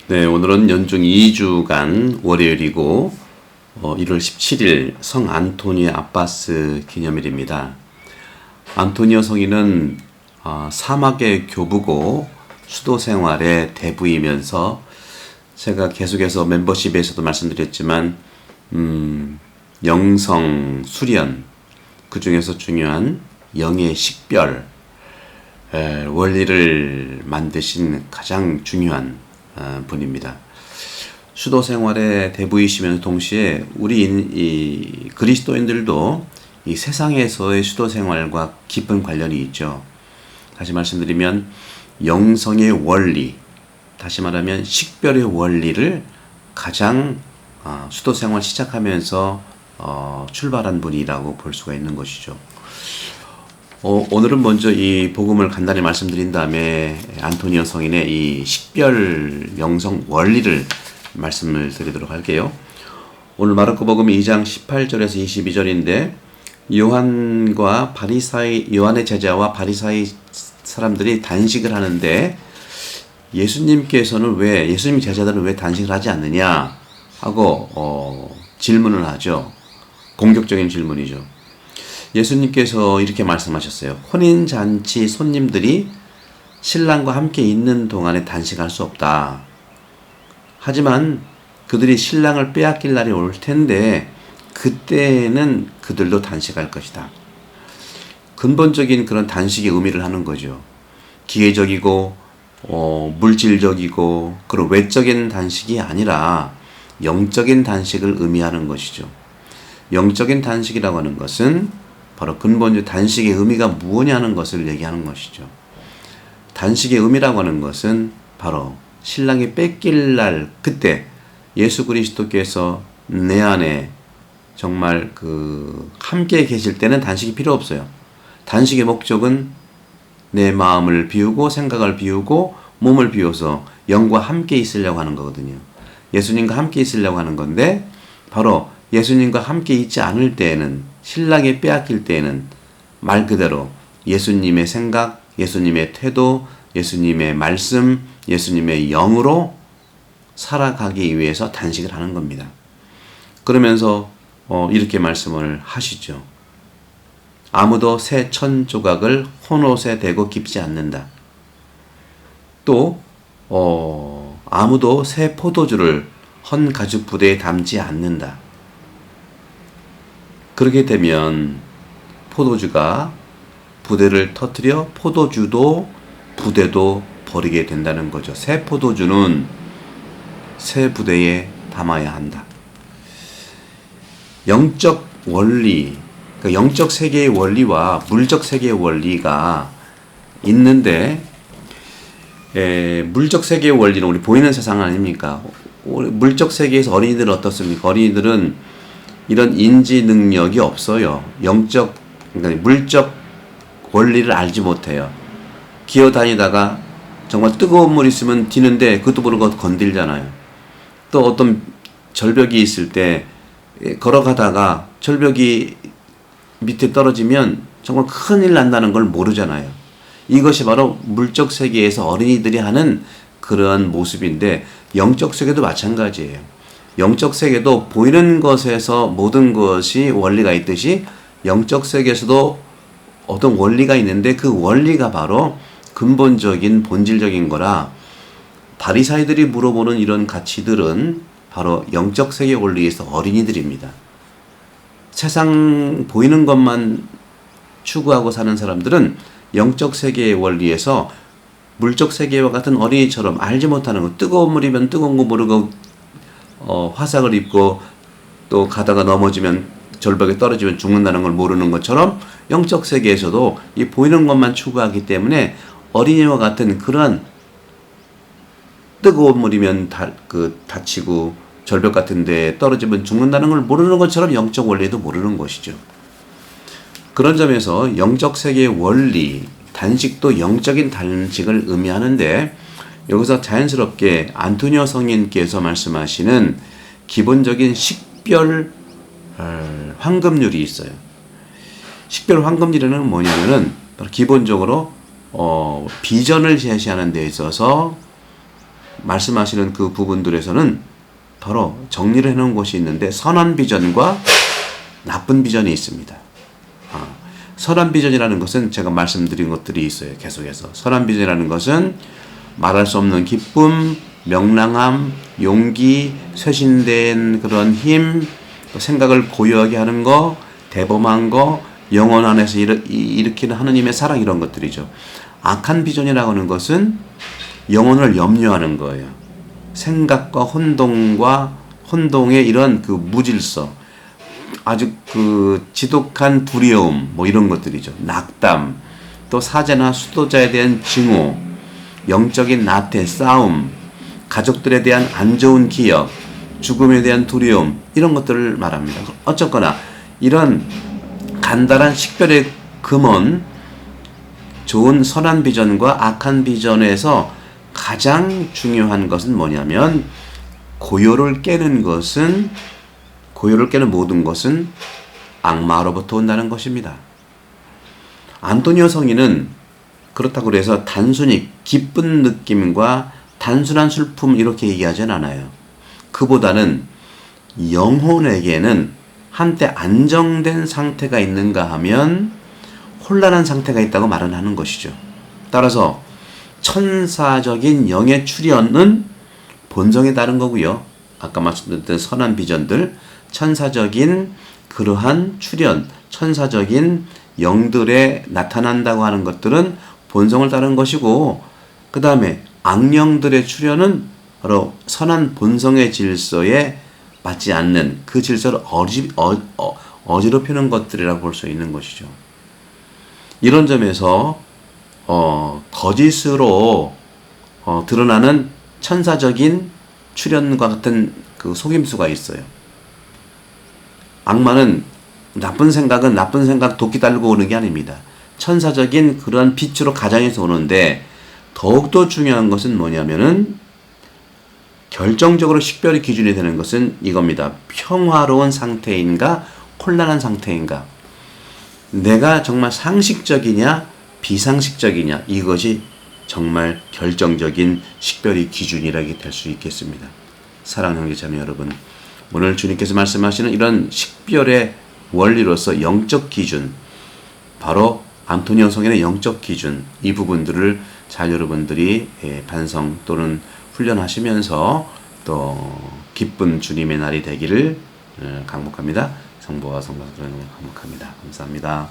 네, 오늘은 연중 2주간 월요일이고 1월 17일 성 안토니오 아바스 기념일입니다. 안토니오 성인은 사막의 교부고 수도 생활의 대부이면서 제가 계속해서 멤버십에서도 말씀드렸지만 영성, 수련, 그 중에서 중요한 영의 식별, 원리를 만드신 가장 중요한 분입니다. 수도 생활의 대부이시면서 동시에 우리 이 그리스도인들도 이 세상에서의 수도 생활과 깊은 관련이 있죠. 다시 말씀드리면 영성의 원리, 다시 말하면 식별의 원리를 가장 수도 생활 시작하면서 출발한 분이라고 볼 수가 있는 것이죠. 오늘은 먼저 이 복음을 간단히 말씀드린 다음에 안토니오 성인의 이 식별 영성 원리를 말씀을 드리도록 할게요. 오늘 마르코 복음 2장 18절에서 22절인데 요한의 제자와 바리사이 사람들이 단식을 하는데 예수님 제자들은 왜 단식을 하지 않느냐 하고 질문을 하죠. 공격적인 질문이죠. 예수님께서 이렇게 말씀하셨어요. 혼인잔치 손님들이 신랑과 함께 있는 동안에 단식할 수 없다. 하지만 그들이 신랑을 빼앗길 날이 올 텐데 그때는 그들도 단식할 것이다. 근본적인 그런 단식의 의미를 하는 거죠. 기계적이고 물질적이고 그런 외적인 단식이 아니라 영적인 단식을 의미하는 것이죠. 영적인 단식이라고 하는 것은 바로 근본적 단식의 의미가 무엇이냐는 것을 얘기하는 것이죠. 단식의 의미라고 하는 것은 바로 신랑이 뺏길 날 그때 예수 그리스도께서 내 안에 정말 함께 계실 때는 단식이 필요 없어요. 단식의 목적은 내 마음을 비우고 생각을 비우고 몸을 비워서 영과 함께 있으려고 하는 거거든요. 예수님과 함께 있으려고 하는 건데 바로 예수님과 함께 있지 않을 때에는 신랑이 빼앗길 때에는 말 그대로 예수님의 생각, 예수님의 태도, 예수님의 말씀, 예수님의 영으로 살아가기 위해서 단식을 하는 겁니다. 그러면서 이렇게 말씀을 하시죠. 아무도 새 천 조각을 헌옷에 대고 깁지 않는다. 또 아무도 새 포도주를 헌 가죽 부대에 담지 않는다. 그렇게 되면 포도주가 부대를 터뜨려 포도주도 부대도 버리게 된다는 거죠. 새 포도주는 새 부대에 담아야 한다. 영적 원리, 그러니까 영적 세계의 원리와 물적 세계의 원리가 있는데 물적 세계의 원리는 우리 보이는 세상 아닙니까? 물적 세계에서 어린이들은 어떻습니까? 어린이들은 이런 인지 능력이 없어요. 그러니까 물적 원리를 알지 못해요. 기어다니다가 정말 뜨거운 물 있으면 뛰는데 그것도 모르고 건들잖아요. 또 어떤 절벽이 있을 때 걸어가다가 절벽이 밑에 떨어지면 정말 큰일 난다는 걸 모르잖아요. 이것이 바로 물적 세계에서 어린이들이 하는 그러한 모습인데 영적 세계도 마찬가지예요. 영적 세계도 보이는 것에서 모든 것이 원리가 있듯이 영적 세계에서도 어떤 원리가 있는데 그 원리가 바로 근본적인 본질적인 거라 바리사이들이 물어보는 이런 가치들은 바로 영적 세계 원리에서 어린이들입니다. 세상 보이는 것만 추구하고 사는 사람들은 영적 세계의 원리에서 물적 세계와 같은 어린이처럼 알지 못하는 거, 뜨거운 물이면 뜨거운 거 모르고 화상을 입고 또 가다가 넘어지면 절벽에 떨어지면 죽는다는 걸 모르는 것처럼 영적 세계에서도 이 보이는 것만 추구하기 때문에 어린이와 같은 그러한 뜨거운 물이면 다치고 절벽 같은 데 떨어지면 죽는다는 걸 모르는 것처럼 영적 원리도 모르는 것이죠. 그런 점에서 영적 세계의 원리, 단식도 영적인 단식을 의미하는데 여기서 자연스럽게 안토니오 성인께서 말씀하시는 기본적인 식별 황금률이 있어요. 식별 황금률은 뭐냐면은 기본적으로 비전을 제시하는 데 있어서 말씀하시는 그 부분들에서는 바로 정리를 해놓은 곳이 있는데 선한 비전과 나쁜 비전이 있습니다. 선한 비전이라는 것은 제가 말씀드린 것들이 있어요. 계속해서 선한 비전이라는 것은 말할 수 없는 기쁨, 명랑함, 용기, 쇄신된 그런 힘, 생각을 고요하게 하는 거, 대범한 거, 영혼 안에서 일으키는 하느님의 사랑, 이런 것들이죠. 악한 비전이라고 하는 것은 영혼을 염려하는 거예요. 생각과 혼동의 이런 그 무질서, 아주 그 지독한 두려움, 뭐 이런 것들이죠. 낙담, 또 사제나 수도자에 대한 증오, 영적인 나태, 싸움, 가족들에 대한 안 좋은 기억, 죽음에 대한 두려움, 이런 것들을 말합니다. 어쨌거나 이런 간단한 식별의 금은 좋은 선한 비전과 악한 비전에서 가장 중요한 것은 뭐냐면 고요를 깨는 모든 것은 악마로부터 온다는 것입니다. 안토니오 성인은 그렇다고 해서 단순히 기쁜 느낌과 단순한 슬픔 이렇게 얘기하진 않아요. 그보다는 영혼에게는 한때 안정된 상태가 있는가 하면 혼란한 상태가 있다고 말은 하는 것이죠. 따라서 천사적인 영의 출현은 본성에 따른 거고요. 아까 말씀드렸던 선한 비전들, 천사적인 그러한 출현, 천사적인 영들에 나타난다고 하는 것들은 본성을 따른 것이고, 그 다음에 악령들의 출현은 바로 선한 본성의 질서에 맞지 않는 그 질서를 어지럽히는 것들이라고 볼 수 있는 것이죠. 이런 점에서 거짓으로 드러나는 천사적인 출현과 같은 그 속임수가 있어요. 악마는 나쁜 생각 도끼 달고 오는 게 아닙니다. 천사적인 그런 빛으로 가장해서 오는데, 더욱더 중요한 것은 뭐냐면은 결정적으로 식별의 기준이 되는 것은 이겁니다. 평화로운 상태인가 혼란한 상태인가, 내가 정말 상식적이냐 비상식적이냐, 이것이 정말 결정적인 식별의 기준이라게 될 수 있겠습니다. 사랑하는 형제자매 여러분, 오늘 주님께서 말씀하시는 이런 식별의 원리로서 영적 기준, 바로 안토니오 성인의 영적 기준, 이 부분들을 잘 여러분들이 반성 또는 훈련하시면서 또 기쁜 주님의 날이 되기를 강복합니다. 성부와 성자와 성령으로 강복합니다. 감사합니다.